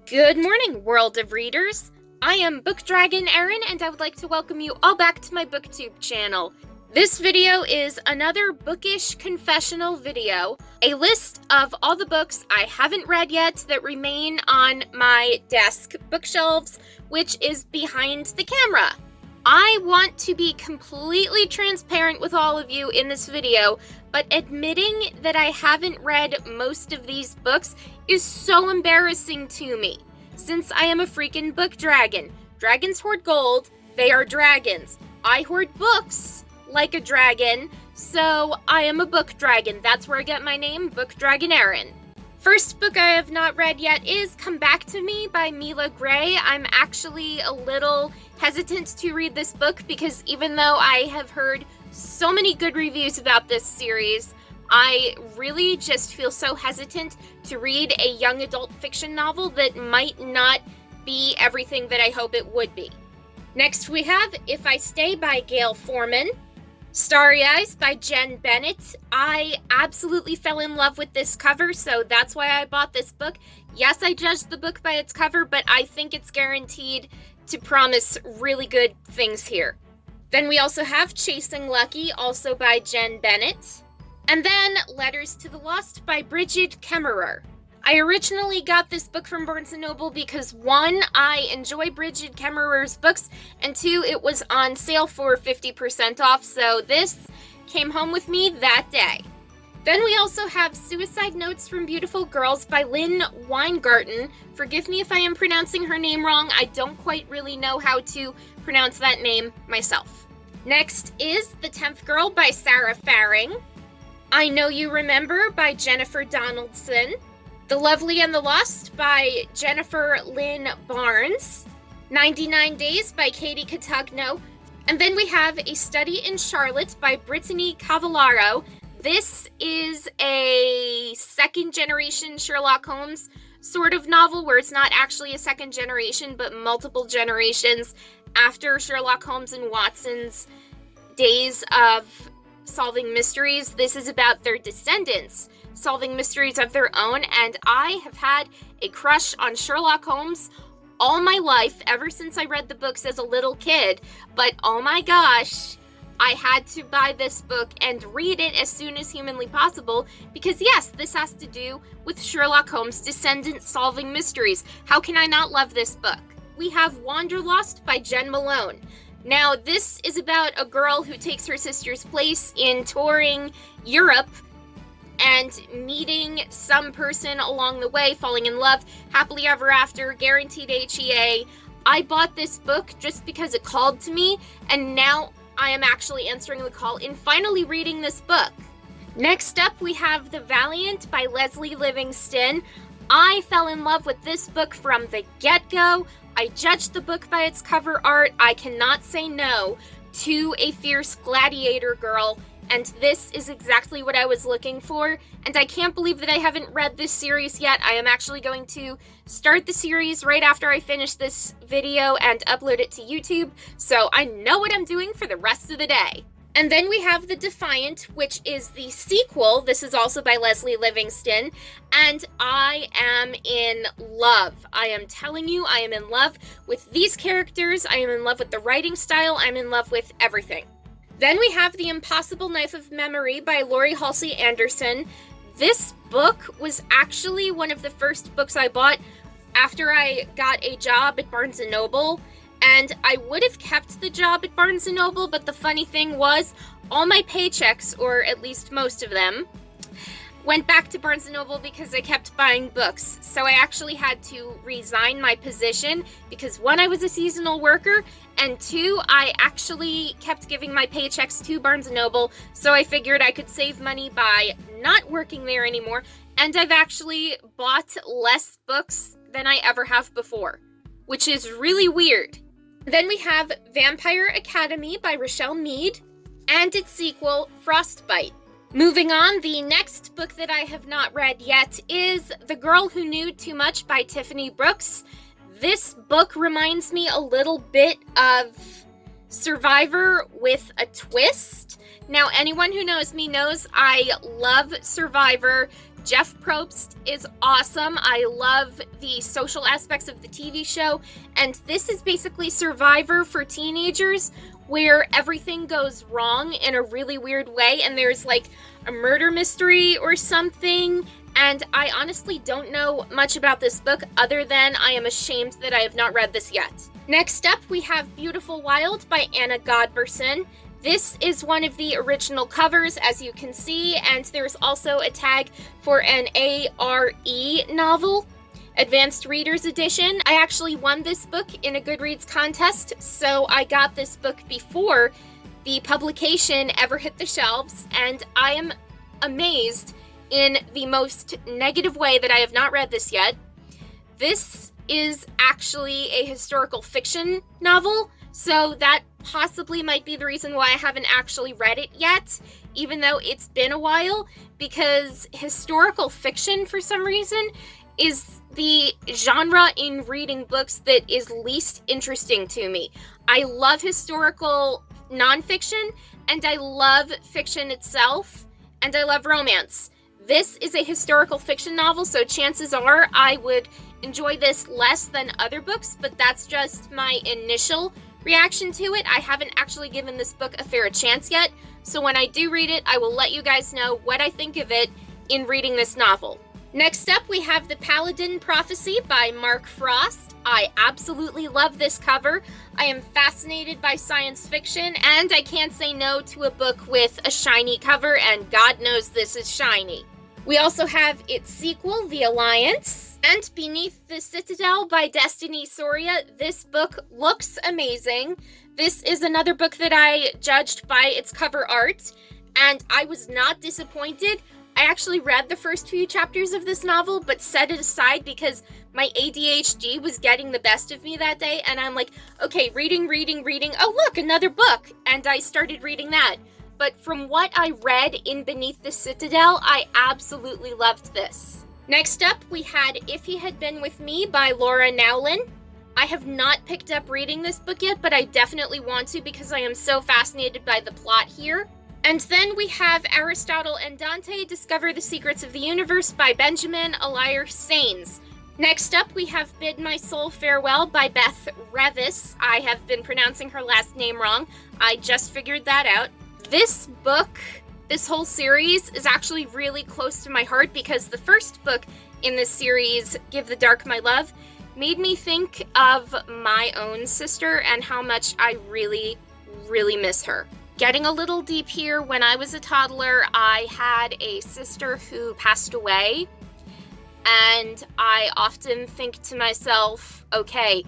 Good morning, world of readers! I am Book Dragon Erin, and I would like to welcome you all back to my booktube channel. This video is another bookish confessional video, a list of all the books I haven't read yet that remain on my desk bookshelves, which is behind the camera. I want to be completely transparent with all of you in this video, but admitting that I haven't read most of these books is so embarrassing to me, since I am a freaking book dragon. Dragons hoard gold, they are dragons. I hoard books like a dragon, so I am a book dragon. That's where I get my name, Book Dragon Erin. First book I have not read yet is Come Back to Me by Mila Gray. I'm actually a little hesitant to read this book because even though I have heard so many good reviews about this series, I really just feel so hesitant to read a young adult fiction novel that might not be everything that I hope it would be. Next we have If I Stay by Gail Forman. Starry Eyes by Jen Bennett. I absolutely fell in love with this cover, so that's why I bought this book. Yes, I judged the book by its cover, but I think it's guaranteed to promise really good things here. Then we also have Chasing Lucky, also by Jen Bennett. And then Letters to the Lost by Bridget Kemmerer. I originally got this book from Barnes & Noble because 1, I enjoy Bridget Kemmerer's books, and 2, it was on sale for 50% off, so this came home with me that day. Then we also have Suicide Notes from Beautiful Girls by Lynn Weingarten. Forgive me if I am pronouncing her name wrong, I don't quite really know how to pronounce that name myself. Next is The 10th Girl by Sarah Faring. I Know You Remember by Jennifer Donaldson. The Lovely and the Lost by Jennifer Lynn Barnes. 99 Days by Katie Cotugno. And then we have A Study in Charlotte by Brittany Cavallaro. This is a second generation Sherlock Holmes sort of novel where it's not actually a second generation but multiple generations after Sherlock Holmes and Watson's days of solving mysteries. This is about their descendants solving mysteries of their own, and I have had a crush on Sherlock Holmes all my life, ever since I read the books as a little kid. But oh my gosh, I had to buy this book and read it as soon as humanly possible because yes, this has to do with Sherlock Holmes' descendants solving mysteries. How can I not love this book? We have Wanderlost by Jen Malone. Now, this is about a girl who takes her sister's place in touring Europe and meeting some person along the way, falling in love, happily ever after, guaranteed HEA. I bought this book just because it called to me, and now I am actually answering the call in finally reading this book. Next up, we have The Valiant by Leslie Livingston. I fell in love with this book from the get-go. I judged the book by its cover art. I cannot say no to a fierce gladiator girl, and this is exactly what I was looking for, and I can't believe that I haven't read this series yet. I am actually going to start the series right after I finish this video and upload it to YouTube, so I know what I'm doing for the rest of the day. And then we have The Defiant, which is the sequel. This is also by Leslie Livingston, and I am in love. I am telling you, I am in love with these characters. I am in love with the writing style. I'm in love with everything. Then we have The Impossible Knife of Memory by Laurie Halsey Anderson. This book was actually one of the first books I bought after I got a job at Barnes & Noble. And I would have kept the job at Barnes & Noble, but the funny thing was, all my paychecks, or at least most of them, went back to Barnes & Noble because I kept buying books. So I actually had to resign my position because 1, I was a seasonal worker, and 2, I actually kept giving my paychecks to Barnes & Noble, so I figured I could save money by not working there anymore, and I've actually bought less books than I ever have before, which is really weird. Then we have Vampire Academy by Rochelle Mead, and its sequel, Frostbite. Moving on, the next book that I have not read yet is The Girl Who Knew Too Much by Tiffany Brooks. This book reminds me a little bit of Survivor with a twist. Now, anyone who knows me knows I love Survivor Jeff Probst is awesome. I love the social aspects of the TV show, and this is basically Survivor for teenagers, where everything goes wrong in a really weird way, and there's like a murder mystery or something, and I honestly don't know much about this book other than I am ashamed that I have not read this yet. Next up, we have Beautiful Wild by Anna Godberson. This is one of the original covers, as you can see, and there's also a tag for an ARE novel, Advanced Readers Edition. I actually won this book in a Goodreads contest, so I got this book before the publication ever hit the shelves, and I am amazed in the most negative way that I have not read this yet. This is actually a historical fiction novel, so that possibly might be the reason why I haven't actually read it yet, even though it's been a while, because historical fiction, for some reason, is the genre in reading books that is least interesting to me. I love historical nonfiction, and I love fiction itself, and I love romance. This is a historical fiction novel, so chances are I would enjoy this less than other books, but that's just my initial reaction to it. I haven't actually given this book a fair chance yet, so when I do read it, I will let you guys know what I think of it in reading this novel. Next up, we have The Paladin Prophecy by Mark Frost. I absolutely love this cover. I am fascinated by science fiction, and I can't say no to a book with a shiny cover, and God knows this is shiny. We also have its sequel, The Alliance, and Beneath the Citadel by Destiny Soria. This book looks amazing. This is another book that I judged by its cover art, and I was not disappointed. I actually read the first few chapters of this novel, but set it aside because my ADHD was getting the best of me that day, and I'm like, okay, reading, oh look, another book, and I started reading that. But from what I read in Beneath the Citadel, I absolutely loved this. Next up, we had If He Had Been With Me by Laura Nowlin. I have not picked up reading this book yet, but I definitely want to because I am so fascinated by the plot here. And then we have Aristotle and Dante Discover the Secrets of the Universe by Benjamin Eliar Sains. Next up, we have Bid My Soul Farewell by Beth Revis. I have been pronouncing her last name wrong. I just figured that out. This book, this whole series, is actually really close to my heart because the first book in this series, Give the Dark My Love, made me think of my own sister and how much I really, really miss her. Getting a little deep here, when I was a toddler, I had a sister who passed away, and I often think to myself, okay,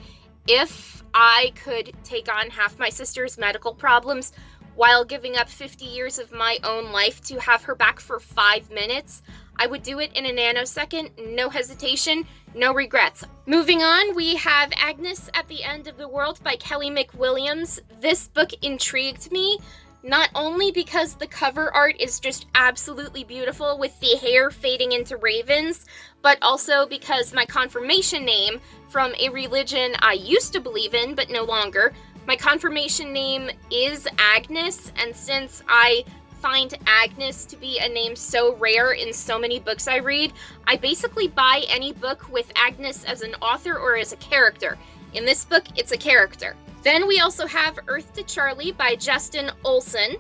if I could take on half my sister's medical problems while giving up 50 years of my own life to have her back for 5 minutes, I would do it in a nanosecond, no hesitation, no regrets. Moving on, we have Agnes at the End of the World by Kelly McWilliams. This book intrigued me, not only because the cover art is just absolutely beautiful with the hair fading into ravens, but also because my confirmation name from a religion I used to believe in, but no longer, my confirmation name is Agnes, and since I find Agnes to be a name so rare in so many books I read, I basically buy any book with Agnes as an author or as a character. In this book, it's a character. Then we also have Earth to Charlie by Justin Olson,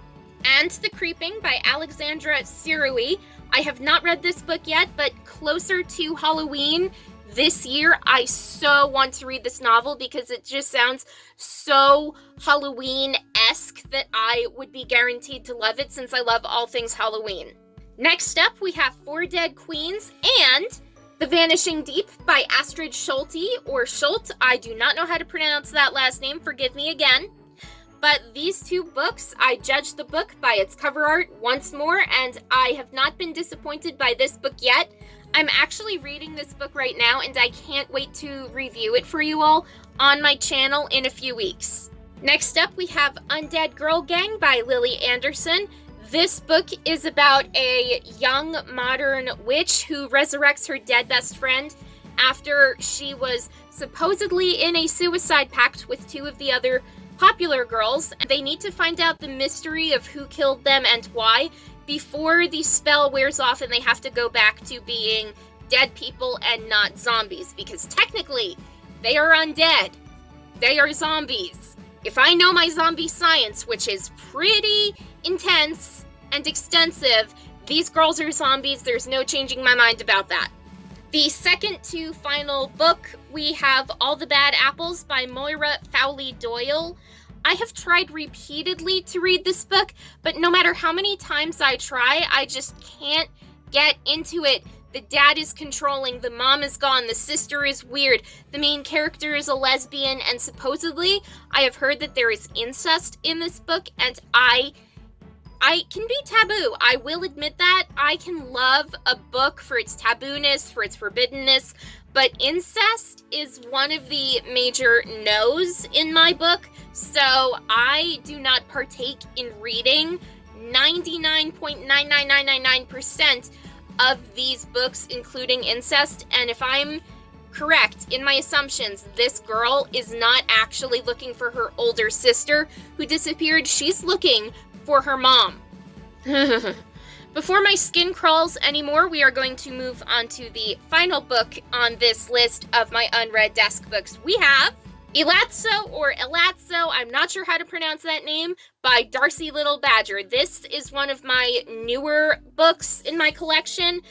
and The Creeping by Alexandra Sirui. I have not read this book yet, but closer to Halloween this year, I so want to read this novel because it just sounds so Halloween-esque that I would be guaranteed to love it since I love all things Halloween. Next up, we have Four Dead Queens and The Vanishing Deep by Astrid Schulte, or Schult. I do not know how to pronounce that last name, forgive me again. But these two books, I judged the book by its cover art once more, and I have not been disappointed by this book yet. I'm actually reading this book right now, and I can't wait to review it for you all on my channel in a few weeks. Next up, we have Undead Girl Gang by Lily Anderson. This book is about a young modern witch who resurrects her dead best friend after she was supposedly in a suicide pact with two of the other popular girls. They need to find out the mystery of who killed them and why, before the spell wears off and they have to go back to being dead people and not zombies, because technically they are undead. They are zombies. If I know my zombie science, which is pretty intense and extensive, these girls are zombies. There's no changing my mind about that. The second to final book, we have All the Bad Apples by Moira Fowley Doyle. I have tried repeatedly to read this book, but no matter how many times I try, I just can't get into it. The dad is controlling, the mom is gone, the sister is weird, the main character is a lesbian, and supposedly I have heard that there is incest in this book, and I can be taboo. I will admit that. I can love a book for its tabooness, for its forbiddenness, but incest is one of the major no's in my book, so I do not partake in reading 99.99999% of these books, including incest, and if I'm correct in my assumptions, this girl is not actually looking for her older sister who disappeared. She's looking for her mom. Before my skin crawls anymore, we are going to move on to the final book on this list of my unread desk books. We have Elatso, or Elatso, I'm not sure how to pronounce that name, by Darcy Little Badger. This is one of my newer books in my collection,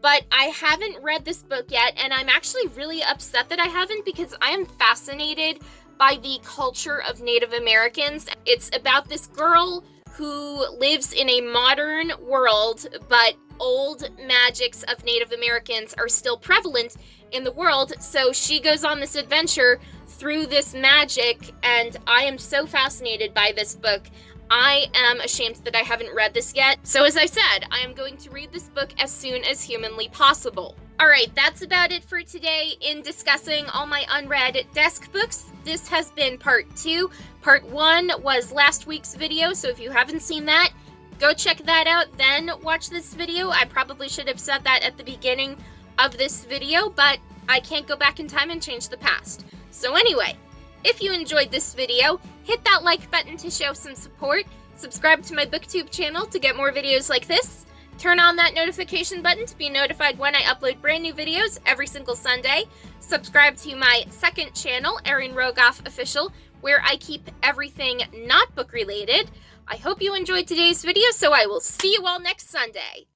but I haven't read this book yet, and I'm actually really upset that I haven't, because I am fascinated by the culture of Native Americans. It's about this girl who lives in a modern world, but old magics of Native Americans are still prevalent in the world, so she goes on this adventure through this magic, and I am so fascinated by this book. I am ashamed that I haven't read this yet, so as I said, I am going to read this book as soon as humanly possible. Alright, that's about it for today in discussing all my unread desk books. This has been part 2. Part 1 was last week's video, so if you haven't seen that, go check that out, then watch this video. I probably should have said that at the beginning of this video, but I can't go back in time and change the past. So anyway, if you enjoyed this video, hit that like button to show some support, subscribe to my booktube channel to get more videos like this, turn on that notification button to be notified when I upload brand new videos every single Sunday, subscribe to my second channel, Erin Rogoff Official, where I keep everything not book related. I hope you enjoyed today's video, so I will see you all next Sunday.